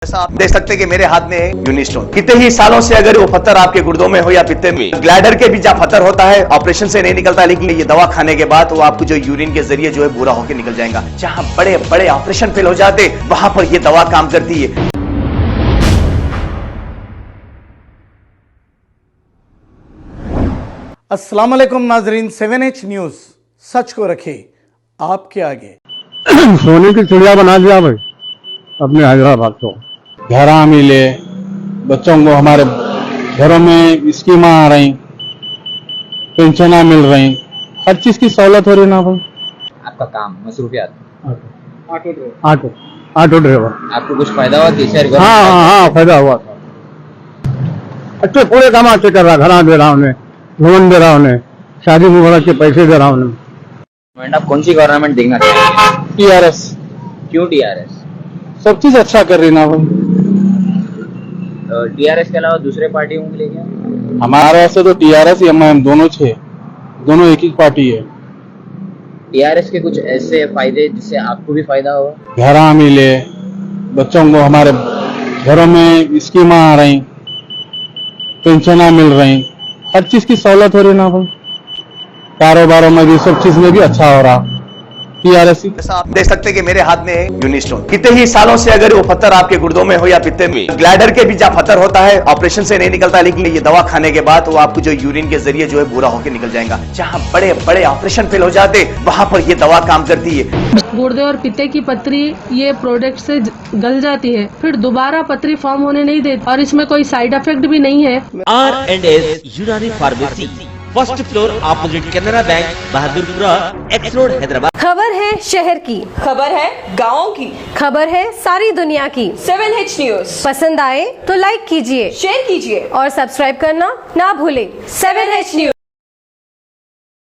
जैसा आप देख सकते हैं कि मेरे हाथ में है यूनिस्टोन। कितने ही सालों से अगर वो पत्थर आपके गुर्दों में हो या पित्ते में, ग्लैडर के भी जहाँ पत्थर होता है ऑपरेशन से नहीं निकलता, लेकिन ये दवा खाने के बाद वो आपको जो यूरिन के जरिए जो है पूरा होकर निकल जाएगा। जहाँ बड़े बड़े ऑपरेशन फेल हो जाते वहां पर ये दवा काम करती है। अस्सलाम वालेकुम नाजरीन, 7H न्यूज सच को रखे आपके आगे। सोने की चिड़िया बना दिया भाई अपने हैदराबाद को। घरा मिले बच्चों को, हमारे घरों में स्कीम आ रही, पेंशन मिल रही, हर चीज की सहूलत हो रही ना भाई। आपका काम मसरूफियात ऑटो ड्राइवर। आपको कुछ फायदा हुआ केसीआर का? हाँ फायदा हुआ था। अच्छे पूरे काम अच्छे कर रहा, घरा दे रहा उन्हें, लोन दे रहा उन्हें, शादी मुबारक के पैसे दे रहा उन्हें। आप कौन सी गवर्नमेंट देखना चाहेंगे? टीआरएस। क्यों टीआरएस? सब चीज अच्छा कर रही ना भाई। टीआरएस के अलावा दूसरे पार्टियों के लिए क्या? हमारे ऐसे तो टीआरएस एमआईएम दोनों एक ही पार्टी है। टीआरएस के कुछ ऐसे फायदे जिससे आपको भी फायदा हो? घरा मिले बच्चों को, हमारे घरों में स्कीम आ रही, पेंशन मिल रही, हर चीज की सहूलत हो रही ना भाई। कारोबारों में भी सब चीज में भी अच्छा हो रहा। टीआरएस। जैसा आप देख सकते हैं कि मेरे हाथ में है यूनिस्टोन। कितने ही सालों से अगर वो पत्थर आपके गुर्दों में हो या पित्ते में, ग्लैडर के भी जहाँ पत्थर होता है ऑपरेशन से नहीं निकलता, लेकिन ये दवा खाने के बाद वो आपको जो यूरिन के जरिए जो है पूरा होकर निकल जाएगा। जहाँ बड़े बड़े ऑपरेशन फेल हो जाते वहां पर ये दवा काम करती है। गुर्दे और पित्ते की पथरी ये प्रोडक्ट से गल जाती है, फिर दोबारा पथरी फॉर्म होने नहीं देती और इसमें कोई साइड इफेक्ट भी नहीं है। R&S यूनानी pharmacy, first floor opposite Canara bank, Bahadurpura, x road, Hyderabad. खबर है शहर की, खबर है गाँव की, खबर है सारी दुनिया की। 7H न्यूज पसंद आए तो लाइक कीजिए, शेयर कीजिए और सब्सक्राइब करना ना भूलें। 7H news.